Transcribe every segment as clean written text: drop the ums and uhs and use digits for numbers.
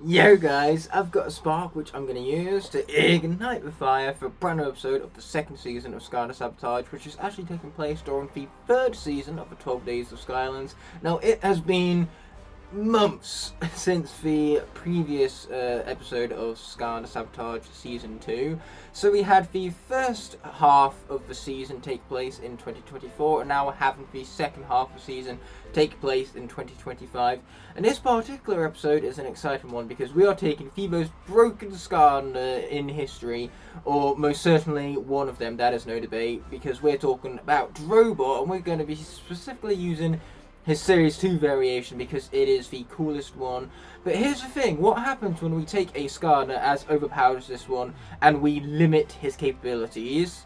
Yo guys, I've got a spark which I'm going to use to ignite the fire for a brand new episode of the second season of Skylanders Sabotage, which is actually taking place during the third season of the 12 Days of Skylands. Now, it has been months since the previous episode of Skylanders Sabotage Season 2. So we had the first half of the season take place in 2024, and now we're having the second half of the season take place in 2025. And this particular episode is an exciting one because we are taking the most broken Skylander in history, or most certainly one of them, that is no debate, because we're talking about Drobot, and we're going to be specifically using his Series 2 variation because it is the coolest one. But here's the thing, what happens when we take a Skylander as overpowered as this one and we limit his capabilities?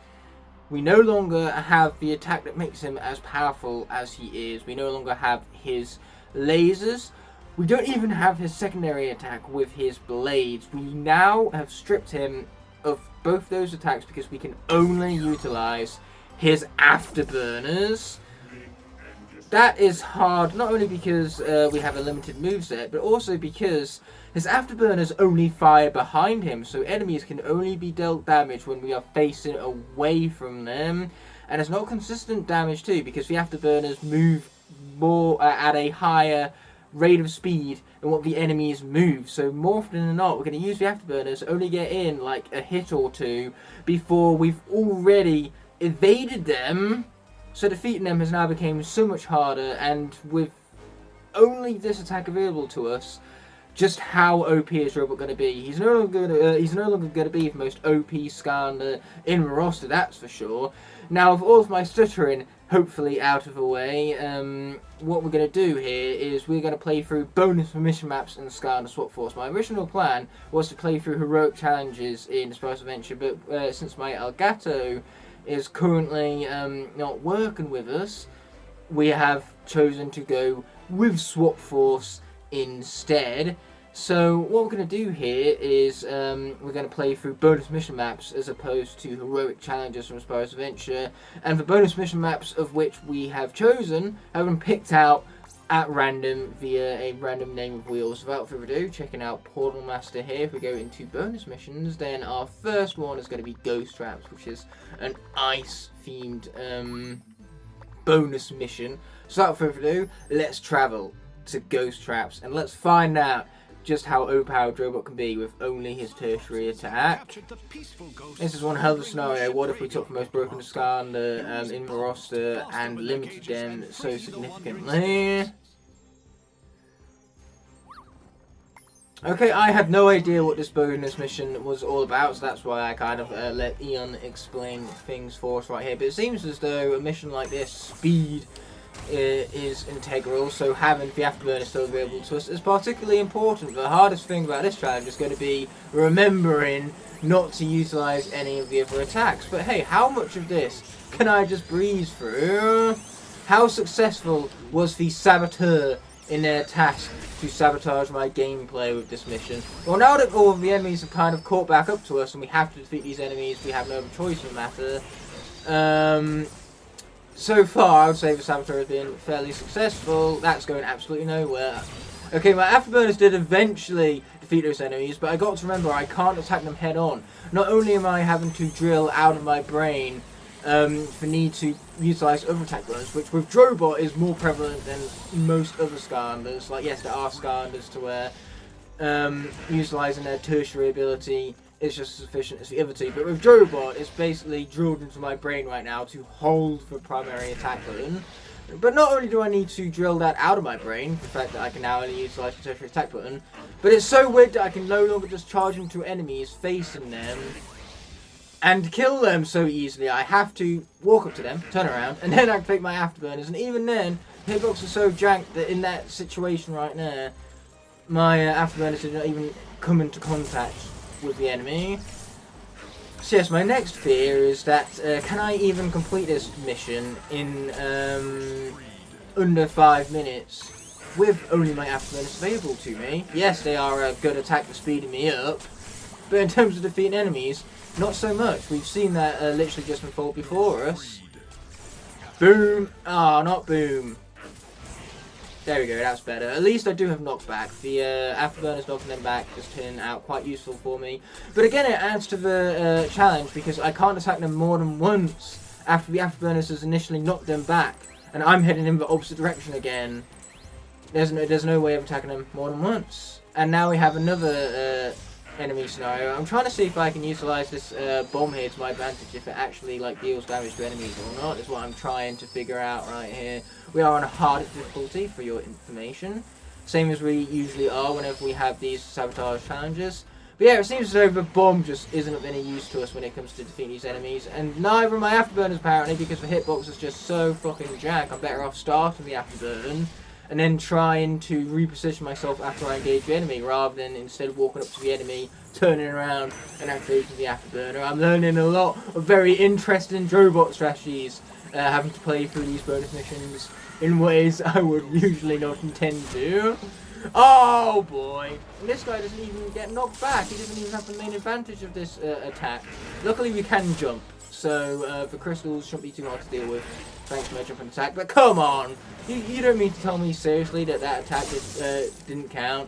We no longer have the attack that makes him as powerful as he is. We no longer have his lasers. We don't even have his secondary attack with his blades. We now have stripped him of both those attacks because we can only utilize his afterburners. That is hard, not only because we have a limited moveset, but also because his afterburners only fire behind him, so enemies can only be dealt damage when we are facing away from them. And it's not consistent damage too, because the afterburners move more at a higher rate of speed than what the enemies move. So more often than not, we're going to use the afterburners, only get in like a hit or two before we've already evaded them. So defeating them has now become so much harder, and with only this attack available to us, just how OP is Drobot going to be? He's no longer going to be the most OP Skylander in the roster, that's for sure. Now, with all of my stuttering hopefully out of the way, what we're going to do here is we're going to play through bonus mission maps in Skylanders Swap Force. My original plan was to play through heroic challenges in Spice Adventure, but since my Elgato is currently not working with us, we have chosen to go with Swap Force instead. So what we're going to do here is we're going to play through bonus mission maps as opposed to heroic challenges from Spyro's Adventure, and the bonus mission maps of which we have chosen have been picked out at random via a random name of wheels. Without further ado, checking out Portal Master here. If we go into bonus missions, then our first one is going to be Ghost Traps, which is an ice themed bonus mission. So without further ado, let's travel to Ghost Traps and let's find out just how overpowered Drobot can be with only his tertiary attack. This is one hell of a scenario. What if we took the most broken Skylander in the roster and limited them so significantly? Okay, I had no idea what this bonus mission was all about, so that's why I kind of let Ian explain things for us right here. But it seems as though a mission like this, speed is integral, so having the afterburner still available to us is particularly important. The hardest thing about this challenge is going to be remembering not to utilize any of the other attacks. But hey, how much of this can I just breeze through? How successful was the saboteur in their task to sabotage my gameplay with this mission? Well, now that all of the enemies have kind of caught back up to us and we have to defeat these enemies, we have no other choice in the matter. So far, I would say the Saboteur has been fairly successful. That's going absolutely nowhere. Okay, my afterburners did eventually defeat those enemies, but I got to remember I can't attack them head on. Not only am I having to drill out of my brain for need to utilize other attack burners, which with Drobot is more prevalent than most other Skylanders. Like, yes, there are Skylanders to where utilizing their tertiary ability is just as sufficient as the other two, but with Drobot, it's basically drilled into my brain right now to hold the primary attack button. But not only do I need to drill that out of my brain, the fact that I can now only utilize the tertiary attack button, but it's so weird that I can no longer just charge into enemies facing them and kill them so easily. I have to walk up to them, turn around, and then activate my afterburners, and even then, hitbox are so janked that in that situation right there, my afterburners did not even come into contact with the enemy. So yes, my next fear is that can I even complete this mission in under 5 minutes with only my afterburners available to me? Yes, they are a good attack for speeding me up, but in terms of defeating enemies, not so much. We've seen that literally just unfold before us. Boom! Ah, not boom. There we go, that's better. At least I do have knockback. The afterburners knocking them back has turned out quite useful for me. But again, it adds to the challenge because I can't attack them more than once after the afterburners has initially knocked them back. And I'm heading in the opposite direction again. There's no way of attacking them more than once. And now we have another enemy scenario. I'm trying to see if I can utilize this bomb here to my advantage, if it actually like deals damage to enemies or not. Is what I'm trying to figure out right here. We are on a hard difficulty for your information, same as we usually are whenever we have these sabotage challenges. But yeah, it seems as though the bomb just isn't of any use to us when it comes to defeating these enemies, and neither are my afterburners apparently, because the hitbox is just so fucking jank. I'm better off starting the afterburn and then trying to reposition myself after I engage the enemy, rather than instead of walking up to the enemy, turning around and activating the afterburner. I'm learning a lot of very interesting Drobot strategies, having to play through these bonus missions in ways I would usually not intend to. Oh boy! And this guy doesn't even get knocked back. He doesn't even have the main advantage of this attack. Luckily we can jump, so the crystals shouldn't be too hard to deal with. Thanks to my jumping attack. But come on! You don't mean to tell me seriously that attack didn't count?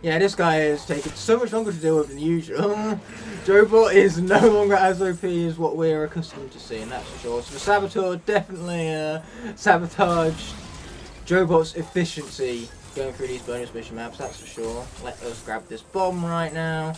Yeah, this guy is taking so much longer to deal with than usual. Drobot is no longer as OP as what we're accustomed to seeing, that's for sure. So the Saboteur definitely sabotaged Drobot's efficiency going through these bonus mission maps, that's for sure. Let us grab this bomb right now.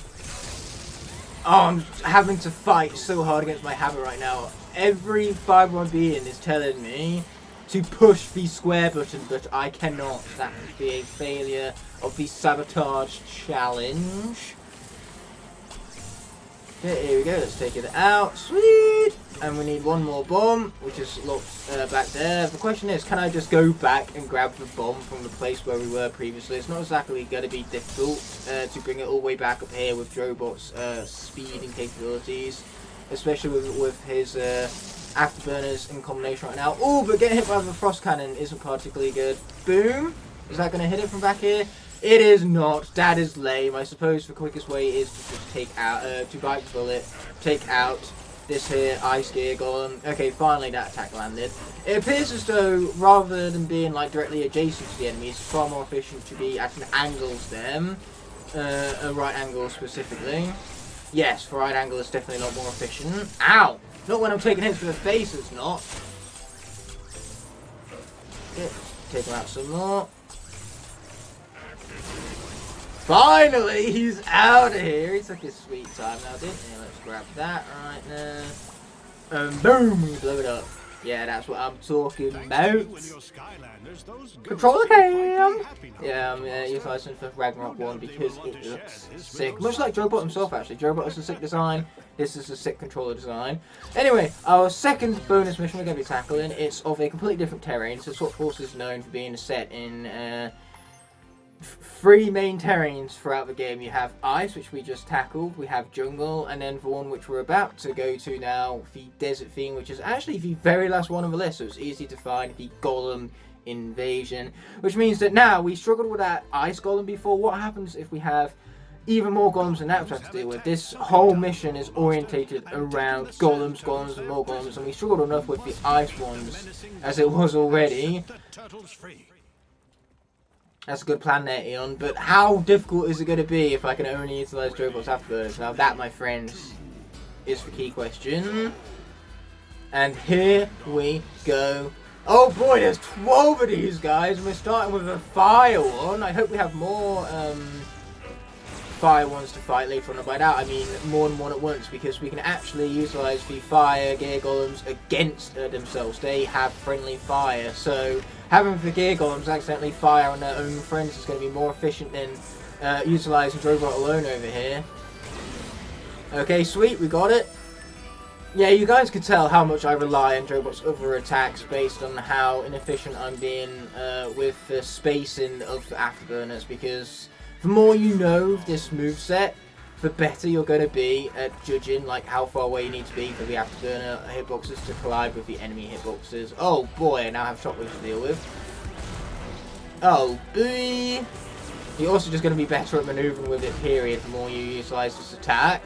Oh, I'm having to fight so hard against my habit right now. Every fibre of my being is telling me to push the square button, but I cannot. That would be a failure of the sabotage challenge. Okay, here we go, let's take it out. Sweet! And we need one more bomb, which is locked back there. The question is, can I just go back and grab the bomb from the place where we were previously? It's not exactly going to be difficult to bring it all the way back up here with Drobot's speed and capabilities, especially with his afterburners in combination right now. Oh, but getting hit by the frost cannon isn't particularly good. Boom! Is that going to hit it from back here? It is not. That is lame. I suppose the quickest way is to just take out, to bite the bullet, take out this here ice gear golem. Okay, finally that attack landed. It appears as though rather than being like directly adjacent to the enemy, it's far more efficient to be at an angle to them, a right angle specifically. Yes, the right angle is definitely a lot more efficient. Ow! Not when I'm taking hits to the face, it's not. Okay, take him out some more. Finally, he's out of here. He took his sweet time now, didn't he? Let's grab that right now. And boom, we blew it up. Yeah, that's what I'm talking about. Controller cam! Yeah, I'm utilising for Ragnarok 1 because it looks sick. Much like Drobot himself, actually. Drobot has a sick design. This is a sick controller design. Anyway, our second bonus mission we're going to be tackling, it's of a completely different terrain. So Swap Force is known for being set in three main terrains throughout the game. You have ice, which we just tackled, we have jungle, and then the one which we're about to go to now, the desert theme, which is actually the very last one on the list, so it's easy to find, the golem invasion, which means that now we struggled with that ice golem before. What happens if we have even more golems than that we have to deal with? This whole mission is orientated around golems, and more golems, and we struggled enough with the ice ones as it was already. That's a good plan there, Eon, but how difficult is it going to be if I can only utilise Drobot's afterburners? Now that, my friends, is the key question. And here we go. Oh boy, there's 12 of these guys, and we're starting with a fire one. I hope we have more fire ones to fight later on. And by that I mean more than one at once, because we can actually utilise the fire gear golems against themselves. They have friendly fire, so having the gear golems accidentally fire on their own friends is going to be more efficient than utilising Drobot alone over here. Okay, sweet, we got it. Yeah, you guys could tell how much I rely on Drobot's other attacks based on how inefficient I'm being with the spacing of the afterburners, because the more you know this moveset, the better you're going to be at judging like how far away you need to be for the afterburner hitboxes to collide with the enemy hitboxes. Oh boy, I now have shockwaves to deal with. Oh boy. You're also just going to be better at manoeuvring with it, period, the more you utilise this attack.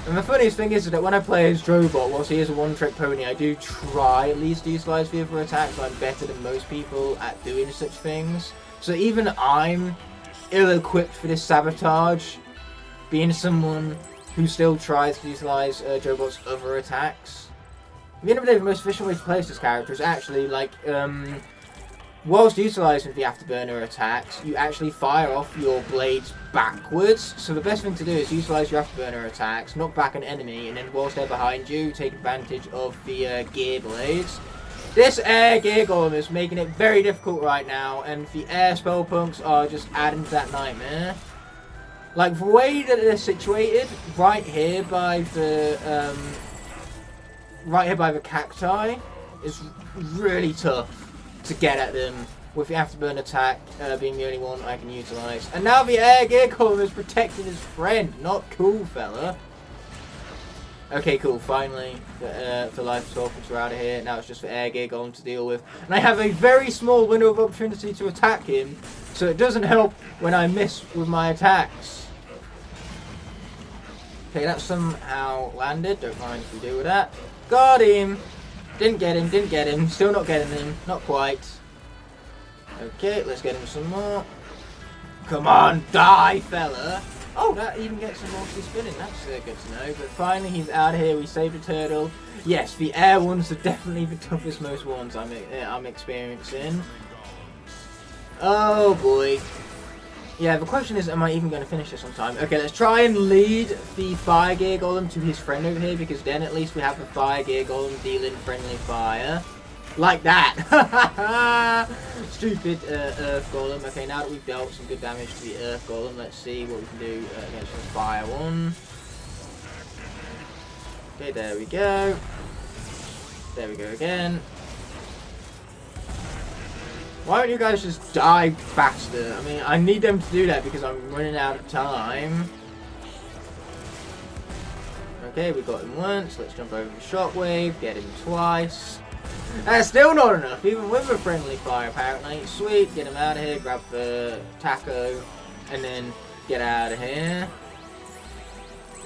And the funniest thing is that when I play as Drobot, whilst he is a one-trick pony, I do try at least to utilise the other attacks. I'm better than most people at doing such things. So even I'm ill-equipped for this sabotage, being someone who still tries to utilise Drobot's other attacks. At the end of the day, the most efficient way to play this character is actually, like, whilst utilising the afterburner attacks, you actually fire off your blades backwards. So the best thing to do is utilise your afterburner attacks, knock back an enemy, and then whilst they're behind you, take advantage of the gear blades. This air gear golem is making it very difficult right now, and the air spell punks are just adding to that nightmare. Like, the way that they're situated, right here by the cacti, is really tough to get at them, with the afterburn attack being the only one I can utilise. And now the air gear golem is protecting his friend. Not cool, fella. Okay, cool. Finally, the life sculptors are out of here. Now it's just the air gear golem to deal with. And I have a very small window of opportunity to attack him, so it doesn't help when I miss with my attacks. Okay, that somehow landed. Don't mind if we do with that. Got him! Didn't get him, didn't get him. Still not getting him. Not quite. Okay, let's get him some more. Come on, die, fella! Oh, that even gets him mostly spinning. That's good to know. But finally, he's out of here. We saved a turtle. Yes, the air ones are definitely the toughest most ones I'm experiencing. Oh, boy. Yeah, the question is, am I even going to finish this on time? Okay, let's try and lead the fire gear golem to his friend over here, because then at least we have the fire gear golem dealing friendly fire. Like that! Stupid earth golem. Okay, now that we've dealt some good damage to the earth golem, let's see what we can do against the fire one. Okay, there we go. There we go again. Why don't you guys just die faster? I mean, I need them to do that because I'm running out of time. Okay, we got him once. Let's jump over the shockwave, get him twice. That's still not enough, even with a friendly fire, apparently. Sweet, get him out of here, grab the taco, and then get out of here.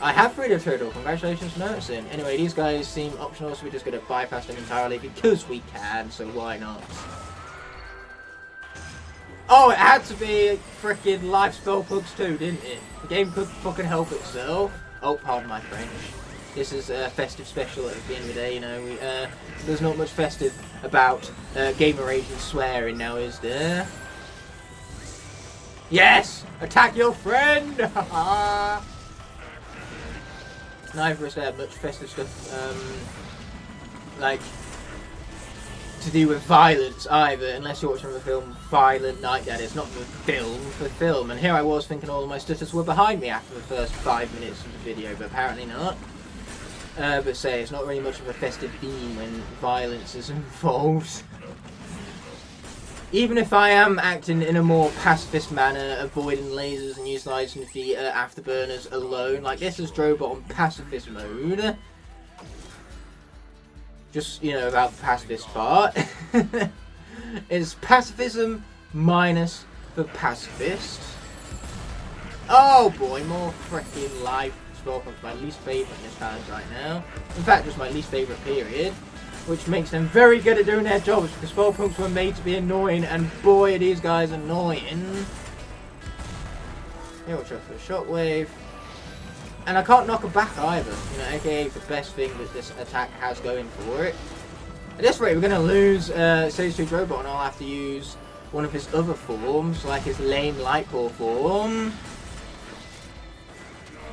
I have freed a turtle, congratulations for noticing. Anyway, these guys seem optional, so we're just going to bypass them entirely because we can, so why not? Oh, it had to be frickin' life spell pugs too, didn't it? The game could fucking help itself. Oh, pardon my French. This is a festive special at the end of the day, you know. There's not much festive about gamer agent swearing now, is there? Yes! Attack your friend! Neither of us have much festive stuff, like, to do with violence either, unless you're watching the film Violent Night, that is, not the film, for film. And here I was thinking all of my stutters were behind me after the first 5 minutes of the video, but apparently not. But say, it's not really much of a festive theme when violence is involved. Even if I am acting in a more pacifist manner, avoiding lasers and utilising the afterburners alone, like this is Drobot on pacifist mode. Just, you know, about the pacifist part. It's pacifism minus the pacifist. Oh boy, more freaking life spell punks, my least favourite in this challenge right now. In fact, just my least favourite period. Which makes them very good at doing their jobs, because spell punks were made to be annoying, and boy are these guys annoying. Yeah, watch out for the shockwave. And I can't knock her back either, you know, aka the best thing that this attack has going for it. At this rate, we're going to lose Stage 2 Drobot, and I'll have to use one of his other forms, like his lame Lightball form.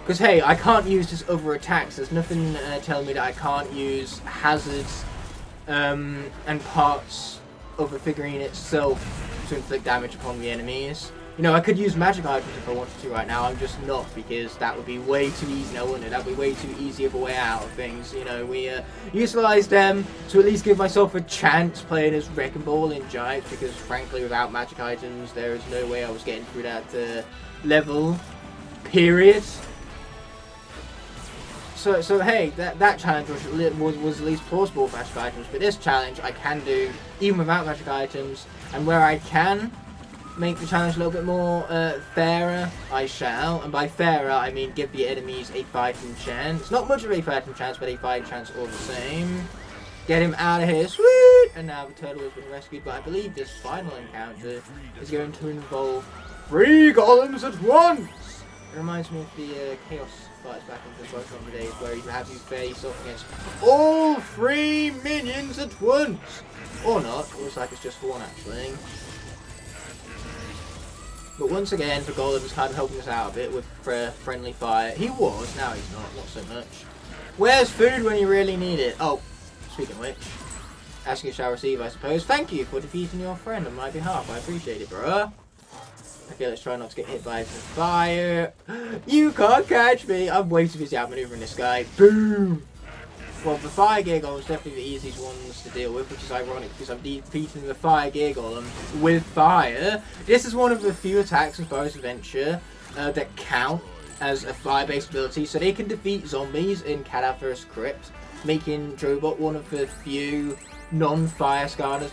Because, hey, I can't use his other attacks. There's nothing telling me that I can't use hazards and parts of the figurine itself to inflict damage upon the enemies. You know, I could use magic items if I wanted to right now, I'm just not, because that would be way too easy. No, wouldn't it? That would be way too easy of a way out of things. You know, we utilised them to at least give myself a chance playing as Wrecking Ball in Giants, because frankly, without magic items, there is no way I was getting through that level, period. So hey, that challenge was at least plausible with magic items, but this challenge I can do even without magic items, and where I can, make the challenge a little bit more fairer, I shall. And by fairer, I mean give the enemies a fighting chance. Not much of a fighting chance, but a fighting chance all the same. Get him out of here, sweet! And now the turtle has been rescued, but I believe this final encounter is going to involve 3 golems at once! It reminds me of the Chaos fights back in the Pokemon days, where you have you face off against all 3 minions at once! Or not, it looks like it's just for one actually. But once again, the golem is kind of helping us out a bit with friendly fire. He was, now he's not so much. Where's food when you really need it? Oh, speaking of which, asking you shall receive, I suppose. Thank you for defeating your friend on my behalf. I appreciate it, bruh. Okay, let's try not to get hit by some fire. You can't catch me. I'm way too busy outmaneuvering this guy. Boom. Well, the fire gear golem is definitely the easiest ones to deal with, which is ironic because I'm defeating the fire gear golem with fire. This is one of the few attacks in Forest Adventure that count as a fire-based ability, so they can defeat zombies in Cadaver's Crypt, making Drobot one of the few non-fire Skylanders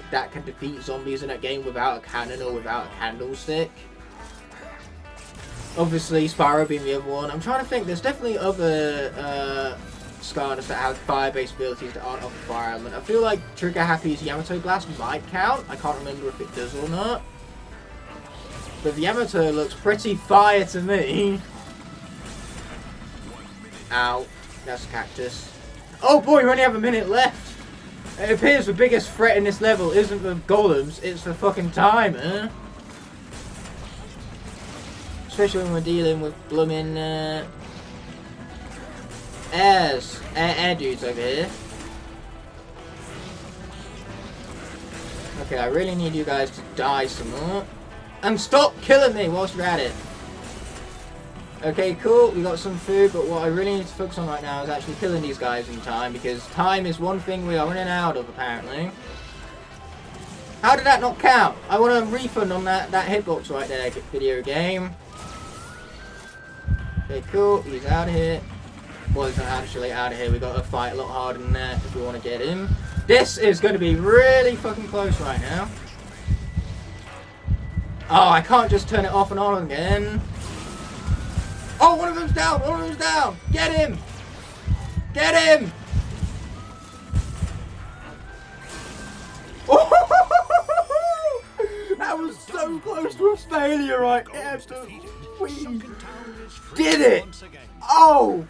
that can defeat zombies in a game without a cannon or without a candlestick. Obviously, Spyro being the other one. I'm trying to think, there's definitely other Skylanders that have fire-based abilities that aren't off the fire element. I feel like Trigger Happy's Yamato Blast might count. I can't remember if it does or not. But the Yamato looks pretty fire to me. Ow. That's a cactus. Oh boy, we only have a minute left. It appears the biggest threat in this level isn't the golems, it's the fucking timer. Especially when we're dealing with blooming air dudes over here. Okay, I really need you guys to die some more. And stop killing me whilst you're at it. Okay, cool, we got some food, but what I really need to focus on right now is actually killing these guys in time, because time is one thing we are running out of, apparently. How did that not count? I want a refund on that hitbox right there, video game. Okay, cool, he's out of here. Well, he's not actually out of here, we've got to fight a lot harder than that if we want to get him. This is going to be really fucking close right now. Oh, I can't just turn it off and on again. Oh, one of them's down! One of them's down! Get him! Get him! Oh, that was so close to a failure right there. We did it! Oh!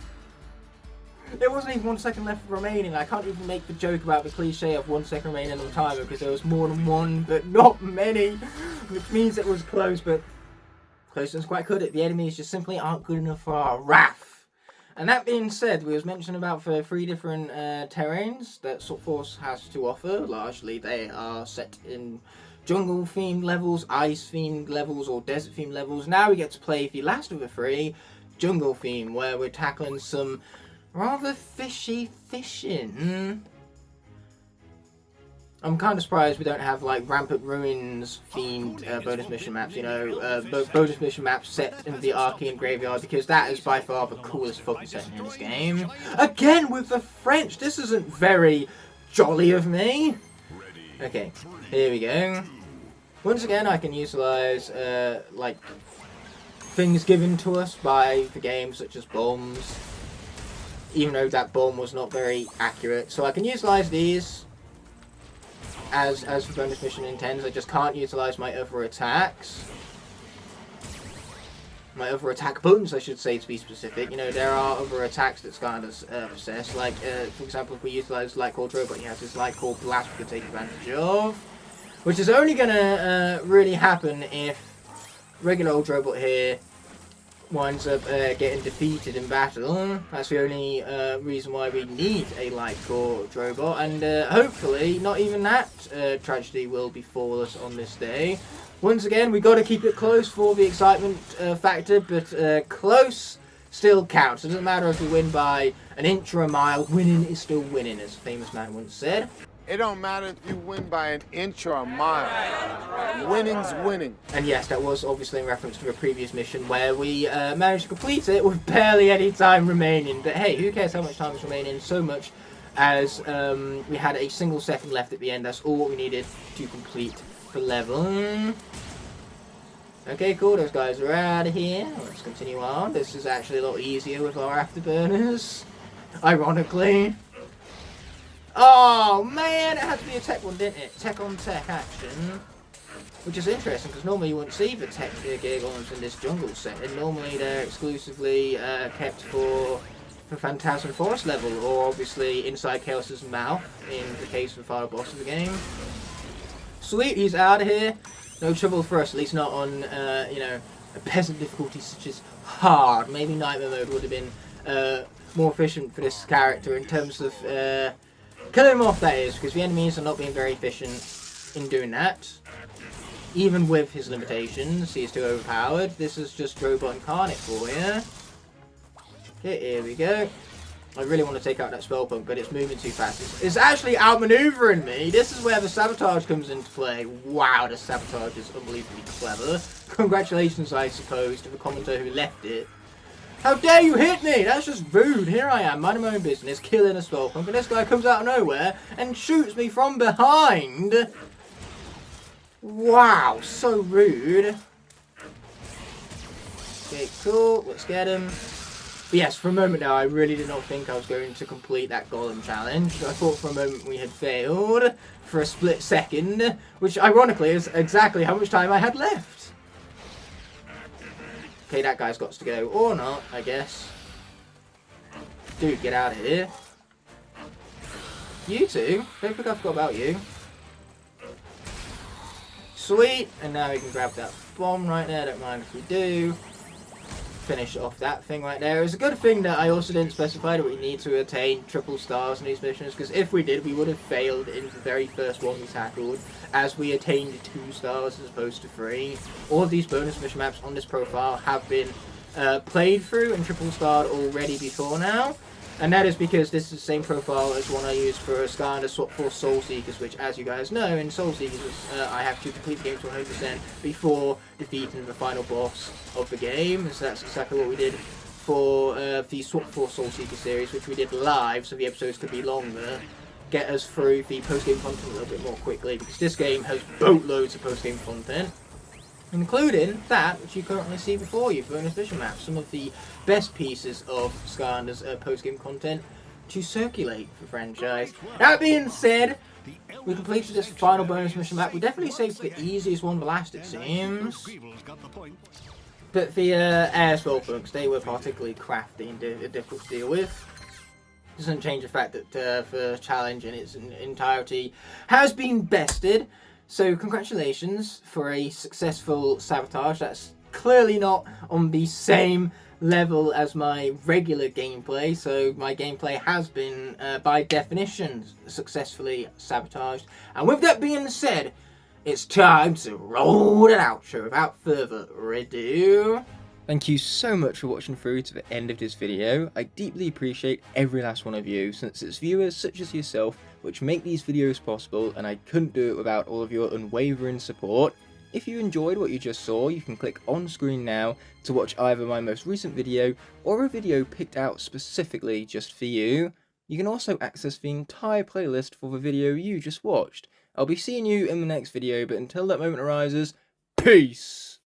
There wasn't even 1 second left remaining. I can't even make the joke about the cliche of 1 second remaining on the timer because there was more than one, but not many. Which means it was close, but close is quite good. The enemies just simply aren't good enough for our wrath. And that being said, we was mentioning about the 3 different terrains that Swap Force has to offer. Largely they are set in jungle themed levels, ice themed levels, or desert themed levels. Now we get to play the last of the 3, jungle theme, where we're tackling some rather fishy fishing. I'm kind of surprised we don't have like Rampant Ruins themed bonus mission maps, you know, bonus mission maps set in the Archean Graveyard, because that is by far the coolest fucking setting in this game. Again with the French, this isn't very jolly of me. Okay, here we go. Once again I can utilize like things given to us by the game, such as bombs, even though that bomb was not very accurate. So I can utilize these as the bonus mission intends. I just can't utilize my other attacks. My other attack buttons, I should say, to be specific. You know, there are other attacks that Skylanders possess. Like, for example, if we utilize Light Core Drobot, he has this Light Core Blast we can take advantage of. Which is only going to really happen if regular old Drobot here winds up getting defeated in battle. That's the only reason why we need a Light Core Drobot, and hopefully not even that tragedy will befall us on this day. Once again, we got to keep it close for the excitement factor, but close still counts. It doesn't matter if we win by an inch or a mile, winning is still winning, as a famous man once said. It don't matter if you win by an inch or a mile. Winning's winning. And yes, that was obviously in reference to a previous mission where we managed to complete it with barely any time remaining. But hey, who cares how much time is remaining? So much as we had a single second left at the end. That's all what we needed to complete the level. Okay, cool, those guys are out of here. Let's continue on. This is actually a lot easier with our afterburners. Ironically. Oh, man, it had to be a tech one, didn't it? Tech on tech action. Which is interesting, because normally you wouldn't see the tech gear golems in this jungle setting. Normally they're exclusively kept for Phantasm Forest level, or obviously inside Chaos's mouth, in the case of the final boss of the game. Sweet, he's out of here. No trouble for us, at least not on, you know, a peasant difficulty such as hard. Maybe Nightmare mode would have been more efficient for this character in terms of killing him off, that is, because the enemies are not being very efficient in doing that. Even with his limitations, he's too overpowered. This is just Drobot incarnate for you. Okay, here we go. I really want to take out that spell pump, but it's moving too fast. It's actually outmaneuvering me. This is where the sabotage comes into play. Wow, the sabotage is unbelievably clever. Congratulations, I suppose, to the commentator who left it. How dare you hit me? That's just rude. Here I am, minding my own business, killing a spell pump, and this guy comes out of nowhere and shoots me from behind. Wow, so rude. Okay, cool. Let's get him. But yes, for a moment now, I really did not think I was going to complete that golem challenge. I thought for a moment we had failed for a split second, which ironically is exactly how much time I had left. Okay, that guy's got to go, or not, I guess. Dude, get out of here. You two, don't think I forgot about you. Sweet, and now we can grab that bomb right there, don't mind if we do. Finish off that thing right there. It's a good thing that I also didn't specify that we need to attain triple stars in these missions, because if we did, we would have failed in the very first one we tackled, as we attained 2 stars as opposed to 3. All of these bonus mission maps on this profile have been played through and triple starred already before now. And that is because this is the same profile as one I used for Skylanders Swap Force Soul Seekers, which, as you guys know, in Soul Seekers, I have to complete the game to 100% before defeating the final boss of the game. So that's exactly what we did for the Swap Force Soul Seeker series, which we did live, so the episodes could be longer. Get us through the post-game content a little bit more quickly, because this game has boatloads of post-game content. Including that which you currently see before you, bonus mission maps, some of the best pieces of Skylanders post-game content to circulate for the franchise. That being said, we completed this final bonus mission map. We definitely saved the easiest one for last, it seems. But the air spell punks, they were particularly crafty and difficult to deal with. Doesn't change the fact that the challenge in its entirety has been bested. So congratulations for a successful sabotage. That's clearly not on the same level as my regular gameplay, so my gameplay has been, by definition, successfully sabotaged. And with that being said, it's time to roll it out. So without further ado, thank you so much for watching through to the end of this video. I deeply appreciate every last one of you, since it's viewers such as yourself which make these videos possible, and I couldn't do it without all of your unwavering support. If you enjoyed what you just saw, you can click on screen now to watch either my most recent video or a video picked out specifically just for you. You can also access the entire playlist for the video you just watched. I'll be seeing you in the next video, but until that moment arises, peace!